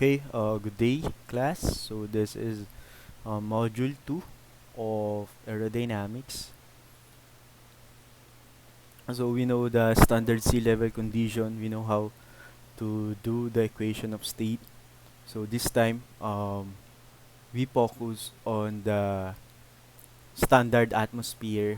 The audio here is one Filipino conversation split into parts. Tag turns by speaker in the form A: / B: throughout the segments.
A: Okay, good day, class. So this is module 2 of aerodynamics. So we know the standard sea level condition. We know how to do the equation of state. So this time, we focus on the standard atmosphere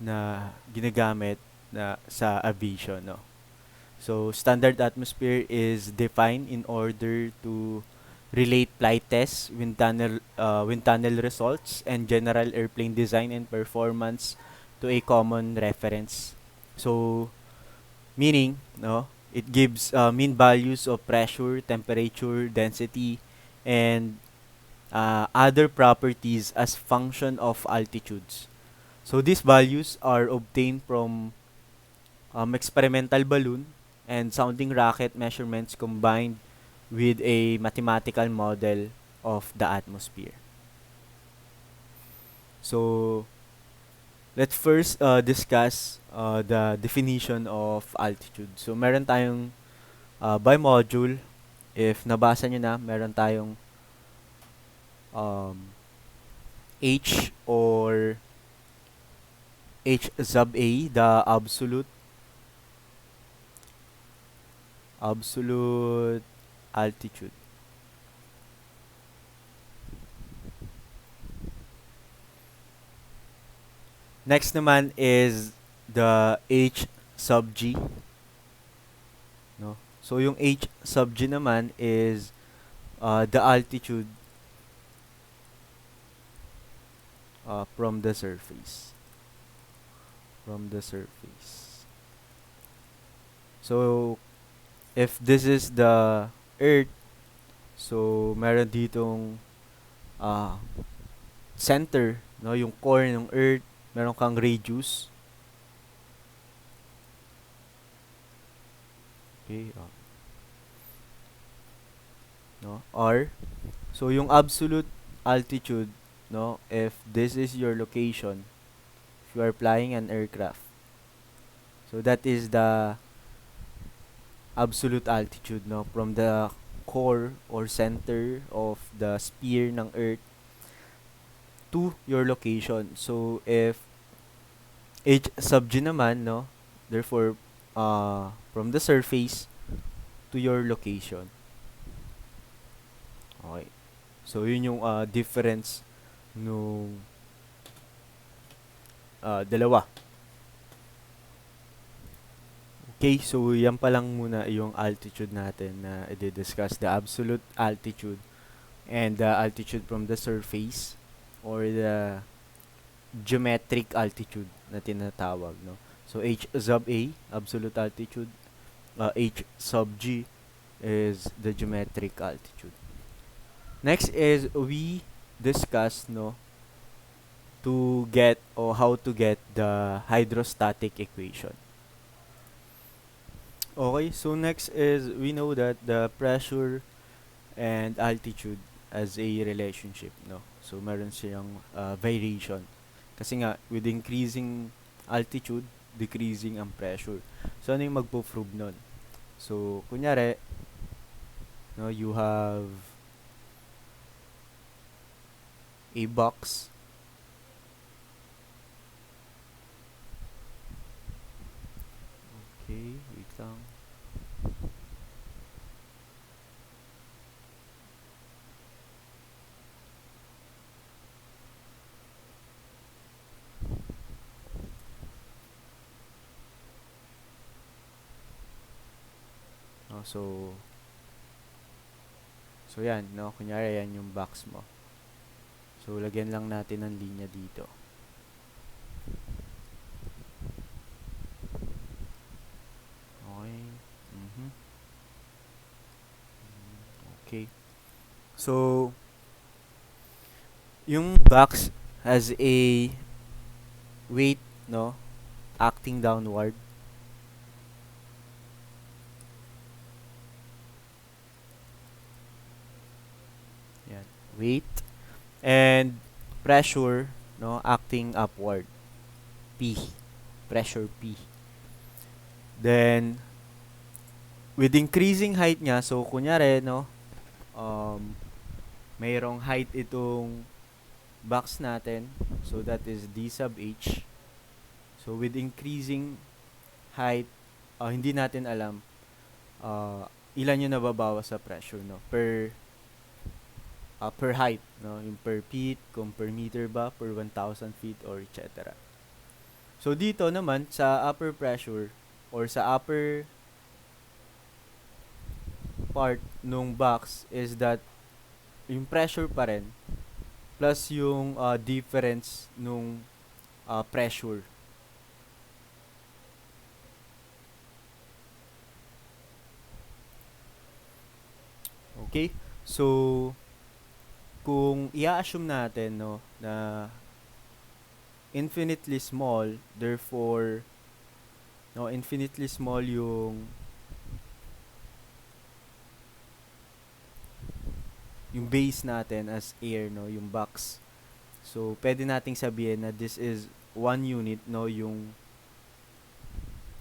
A: na ginagamit na sa aviation, no? So standard atmosphere is defined in order to relate flight tests, wind tunnel results, and general airplane design and performance to a common reference. So meaning, no, it gives mean values of pressure, temperature, density, and other properties as function of altitudes. So these values are obtained from experimental balloon and sounding rocket measurements combined with a mathematical model of the atmosphere. So let's first discuss the definition of altitude. So meron tayong by module, if nabasa nyo na, meron tayong um, H or H sub A, the absolute altitude. Next naman is the H sub G, no? So yung H sub G naman is the altitude from the surface. From the surface. So if this is the Earth, so meron ditong center, no, yung core ng Earth, meron kang radius. Okay, no, R. So yung absolute altitude, no, if this is your location, if you are flying an aircraft, so that is the absolute altitude, no, from the core or center of the sphere ng Earth to your location. So if H sub G naman, no, therefore from the surface to your location. Okay. So yun yung difference nung dalawa. Okay, so yan pa lang muna yung altitude natin na i-discuss, the absolute altitude and the altitude from the surface or the geometric altitude na tinatawag, no? So H sub A, absolute altitude, H sub G is the geometric altitude. Next is we discuss, no, to get or how to get the hydrostatic equation. Okay, so next is we know that the pressure and altitude as a relationship, no? So meron siyang variation. Kasi nga with increasing altitude, decreasing ang pressure. So ano yung magpo-prove nun? So kunyari, no, you have a box. Okay, wait lang. So yan, no? Kunyari yan yung box mo. So lagyan lang natin ng linya dito. Okay. Okay. So yung box has a weight, no, acting downward. Yan, weight and pressure, no, acting upward. P, pressure P. Then with increasing height niya, so kunyari, no, mayroong height itong box natin. So that is D sub H. So with increasing height, hindi natin alam ilan yung nababawas sa pressure, no, per height, no, yung per feet, kung per meter ba, per 1,000 feet, or etc. So dito naman sa upper pressure or sa upper part nung box is that yung pressure pa rin plus yung difference nung pressure. Okay? So kung i-assume natin, no, na infinitely small, therefore no, infinitely small yung base natin as air, no, yung box. So pwede nating sabihin na this is 1 unit, no, yung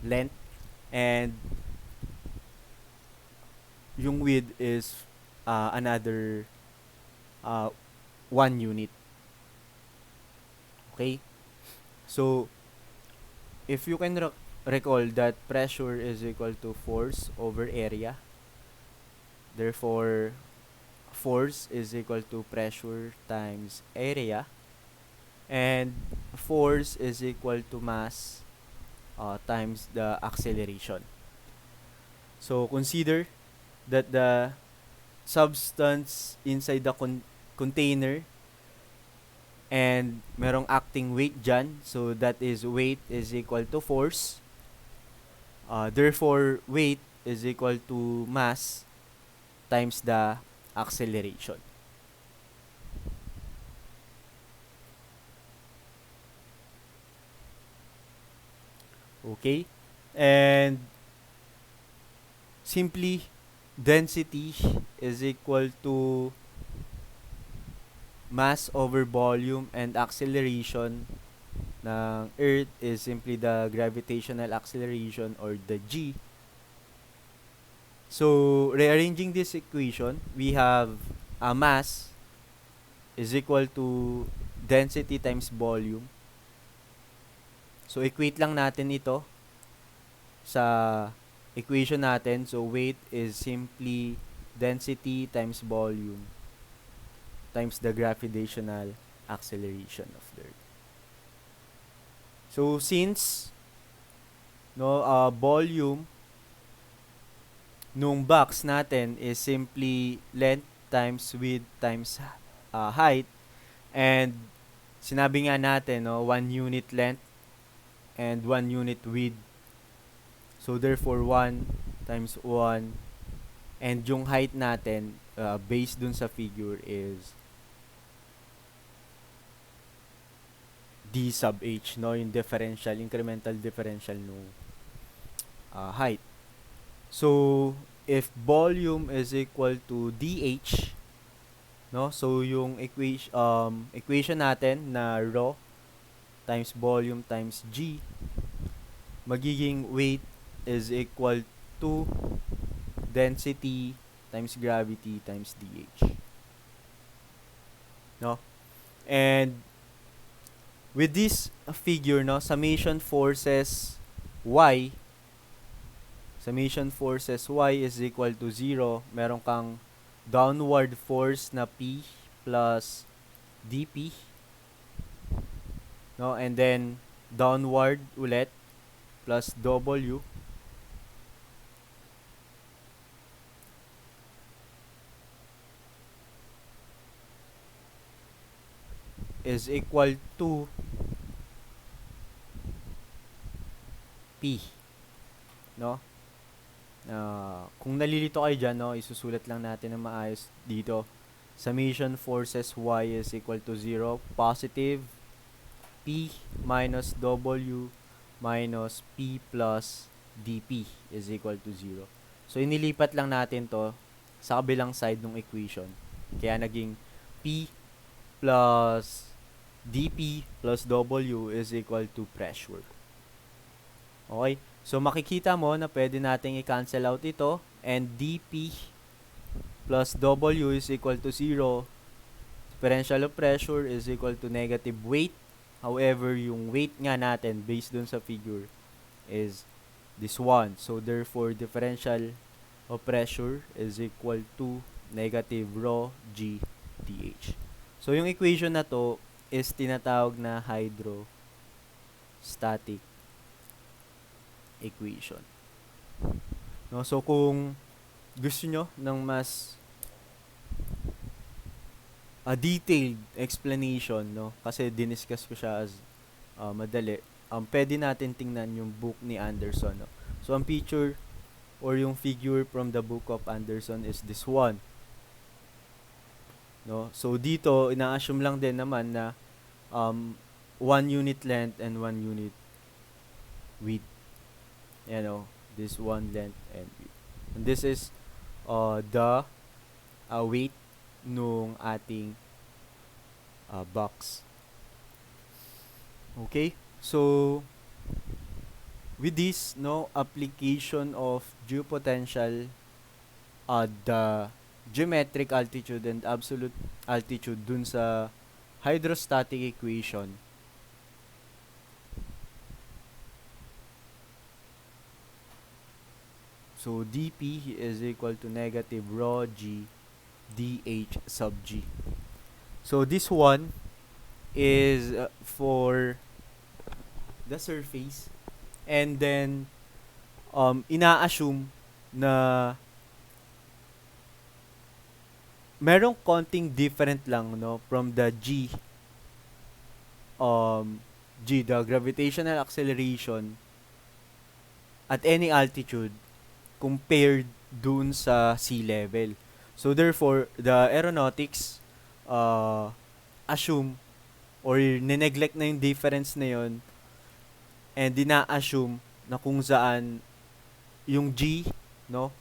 A: length, and yung width is another 1 unit. Okay? So if you can recall that pressure is equal to force over area, therefore force is equal to pressure times area, and force is equal to mass times the acceleration. So consider that the substance inside the container and merong acting weight dyan, so that is weight is equal to force, therefore weight is equal to mass times the acceleration. Okay? And simply density is equal to mass over volume, and acceleration ng Earth is simply the gravitational acceleration or the G. So rearranging this equation, we have a mass is equal to density times volume. So equate lang natin ito sa equation natin. So weight is simply density times volume times the gravitational acceleration of the Earth. So since no volume nung box natin is simply length times width times height, and sinabi nga natin, no, 1 unit length and 1 unit width, so therefore 1 times 1, and yung height natin based dun sa figure is D sub H, no, yung differential, incremental differential nung height. So if volume is equal to dH, no, so yung equation natin na rho times volume times G, magiging weight is equal to density times gravity times dH, no. And with this figure, no, summation forces y is equal to 0. Meron kang downward force na P plus dP, no, and then downward ulit plus W is equal to P, no. Kung nalilito kayo dyan, no, isusulat lang natin na maayos dito. Summation forces y is equal to 0, positive P minus W minus P plus dP is equal to 0. So inilipat lang natin to sa kabilang side ng equation. Kaya naging P plus dP plus W is equal to pressure. Okay? So makikita mo na pwede nating i-cancel out ito, and dP plus W is equal to 0. Differential of pressure is equal to negative weight. However, yung weight nga natin based dun sa figure is this one. So, therefore, differential of pressure is equal to negative rho G dH. So, yung equation na to is tinatawag na hydrostatic equation. No? So, kung gusto nyo ng mas a detailed explanation, no? Kasi diniscuss ko siya as madali. Pwede natin tingnan yung book ni Anderson, no? So, ang picture or yung figure from the book of Anderson is this one. No? So, dito, ina-assume lang din naman na 1 unit length and 1 unit width. You know, this one length and width. And this is the weight nung ating box. Okay? So, with this, no, application of geopotential, the geometric altitude and absolute altitude dun sa hydrostatic equation, so dP is equal to negative rho G dH sub G. So this one is for the surface, and then ina-assume na merong konting different lang, no, from the G, the gravitational acceleration at any altitude compared dun sa sea level. So therefore, the aeronautics assume or nineglect na yung difference na yun, and dina-assume na kung saan yung G, no,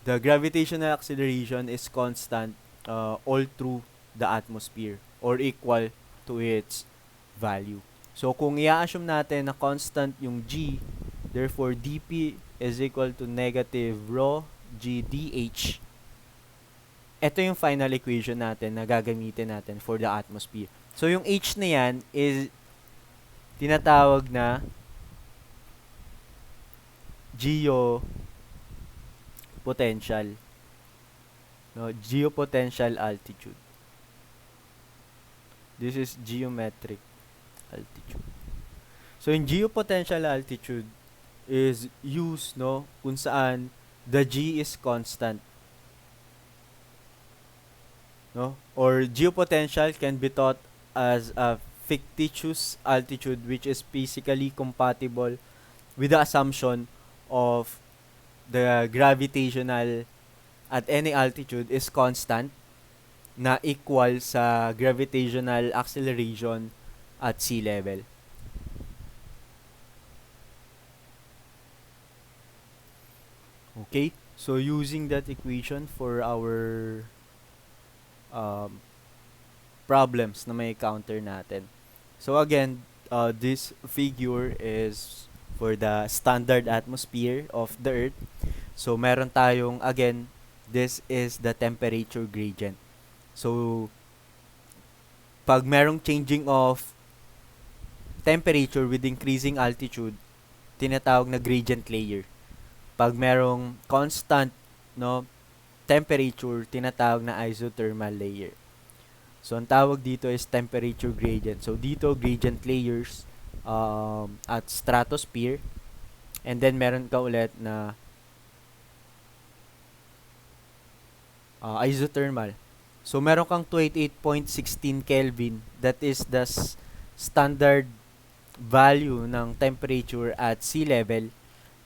A: the gravitational acceleration is constant all through the atmosphere or equal to its value. So kung i-assume natin na constant yung G, therefore dP is equal to negative rho G dH. Ito yung final equation natin na gagamitin natin for the atmosphere. So yung H na yan is tinatawag na geopotential. No, geopotential altitude. This is geometric altitude. So in geopotential altitude is used, no, kung saan the G is constant, no, or geopotential can be thought as a fictitious altitude which is physically compatible with the assumption of the gravitational at any altitude is constant na equal sa gravitational acceleration at sea level. Okay, so using that equation for our problems na may counter natin. So again, this figure is for the standard atmosphere of the Earth. So meron tayong, again, this is the temperature gradient. So pag merong changing of temperature with increasing altitude, tinatawag na gradient layer. Pag merong constant, no, temperature, tinatawag na isothermal layer. So ang tawag dito is temperature gradient. So dito gradient layers at stratosphere, and then meron ka ulit na isothermal. So meron kang 288.16 Kelvin, that is the standard value ng temperature at sea level.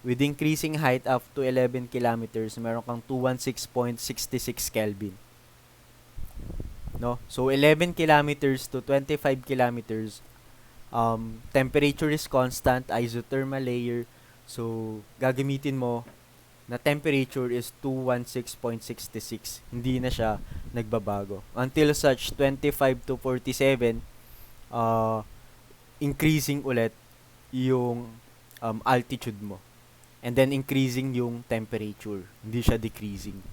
A: With increasing height up to 11 kilometers, meron kang 216.66 Kelvin. No? So 11 kilometers to 25 kilometers, temperature is constant, isothermal layer. So gagamitin mo na temperature is 216.66. Hindi na siya nagbabago. Until such 25 to 47, increasing ulit yung altitude mo. And then increasing yung temperature. Hindi siya decreasing.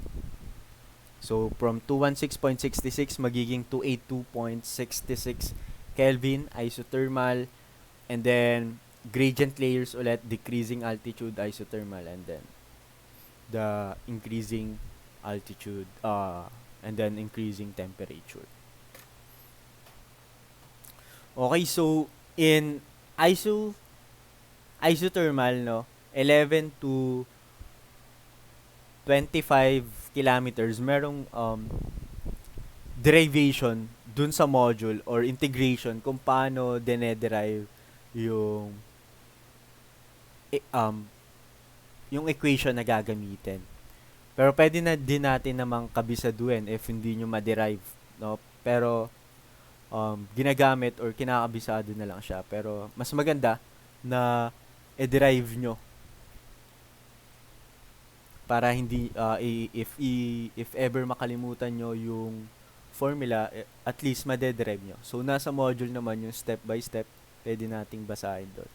A: So, from 216.66 magiging 282.66 Kelvin, isothermal, and then gradient layers ulit, decreasing altitude, isothermal, and then the increasing altitude, and then increasing temperature. Okay, so in isothermal, no, 11 to 25 kilometers, merong derivation dun sa module or integration kung paano dinederive yung i- um yung equation na gagamitin. Pero pwede na din natin namang kabisaduhin if hindi nyo ma-derive, no? Pero ginagamit or kinakabisado na lang siya. Pero mas maganda na i-derive nyo para hindi if ever makalimutan nyo yung formula, at least madederive nyo. So nasa module naman yung step by step, pwede nating basahin doon.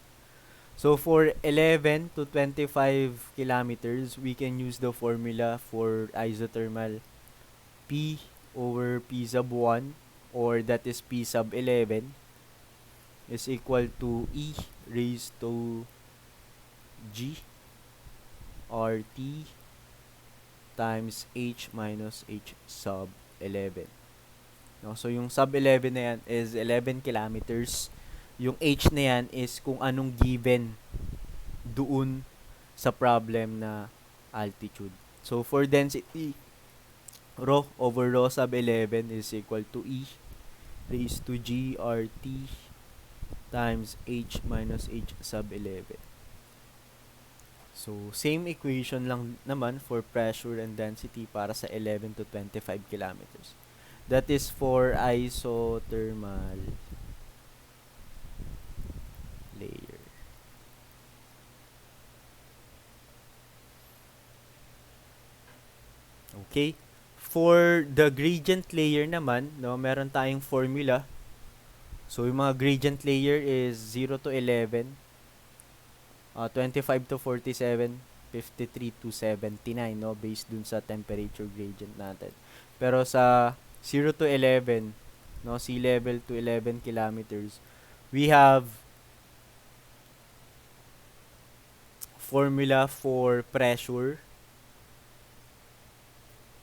A: So for 11 to 25 kilometers, we can use the formula for isothermal P over P sub 1, or that is P sub 11, is equal to E raised to G RT times H minus H sub 11. No? So yung sub 11 na yan is 11 kilometers. Yung H na yan is kung anong given doon sa problem na altitude. So for density, rho over rho sub 11 is equal to E raised to G RT times H minus H sub 11. So same equation lang naman for pressure and density para sa 11 to 25 kilometers. That is for isothermal layer. Okay? For the gradient layer naman, no, meron tayong formula. So yung mga gradient layer is 0 to 11, 25 to 47, 53 to 79, no, based dun sa temperature gradient natin. Pero sa 0 to 11, no, sea level to 11 kilometers, we have formula for pressure.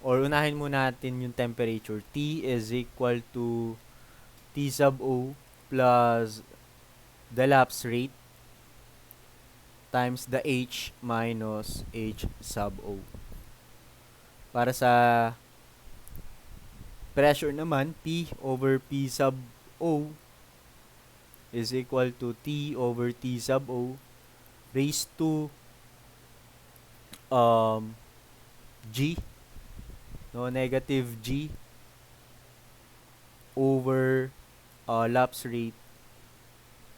A: Or unahin muna natin yung temperature. T is equal to T sub O plus the lapse rate times the H minus H sub O. Para sa pressure naman, P over P sub O is equal to T over T sub O raised to G, no, negative G over lapse rate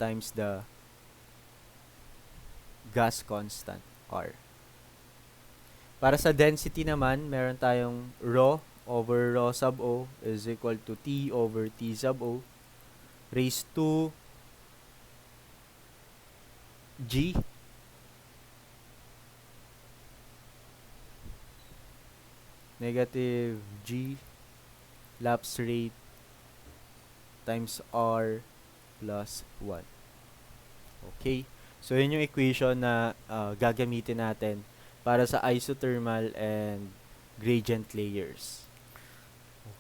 A: times the gas constant R. Para sa density naman, meron tayong rho over rho sub O is equal to T over T sub O raised to G negative G lapse rate times R plus 1. Okay? So, yun yung equation na gagamitin natin para sa isothermal and gradient layers.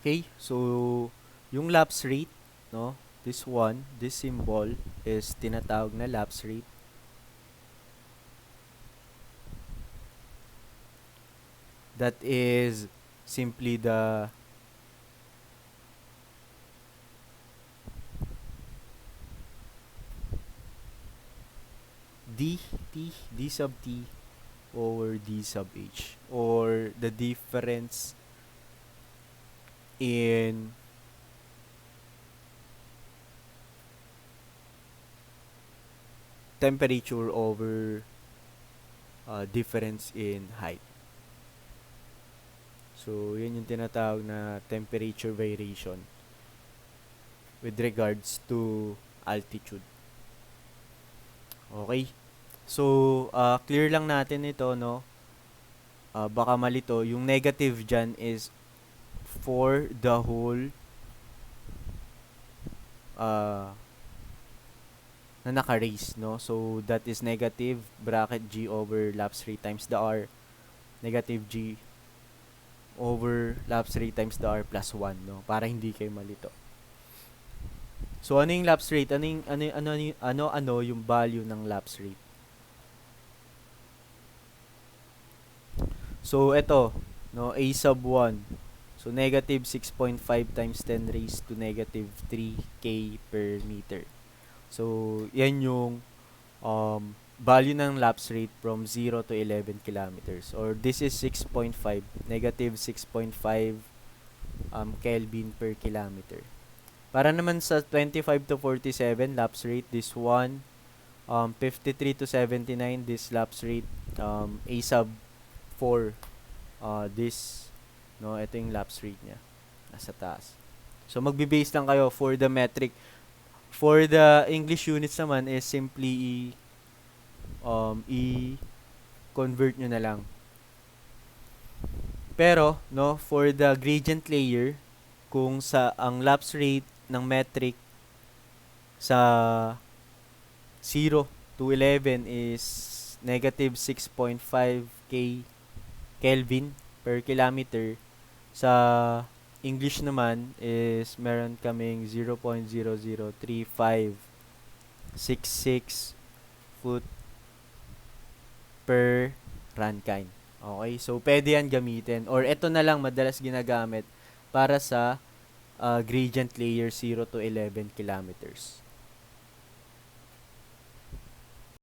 A: Okay? So, yung lapse rate, no? This symbol is tinatawag na lapse rate. That is simply the D sub T over D sub H, or the difference in temperature over difference in height. So, yun yung tinatawag na temperature variation with regards to altitude. Okay? So, clear lang natin ito, no? Baka malito. Yung negative dyan is for the whole uh, na naka-raise, no? So, that is negative bracket G over lapse rate times the R, negative G over lapse rate times the R plus 1, no? Para hindi kayo malito. So, ano yung lapse rate? Ano yung value ng lapse rate? So, ito, no? A sub 1. So, negative 6.5 times 10 raised to negative 3K per meter. So, yan yung value ng lapse rate from 0 to 11 kilometers. Or this is 6.5, negative 6.5 Kelvin per kilometer. Para naman sa 25 to 47 lapse rate, this one, 53 to 79, this lapse rate, A sub 4, this, no, ito yung lapse rate niya, nasa taas. So, magbe-base lang kayo for the metric. For the English units naman is simply i-convert nyo na lang. Pero, no, for the gradient layer, kung sa ang lapse rate ng metric sa 0 to 11 is negative 6.5 Kelvin per kilometer, sa English naman is meron kaming 0.00356 foot per Rankine. Okay, so pwede yan gamitin. Or ito na lang madalas ginagamit para sa gradient layer 0 to 11 kilometers.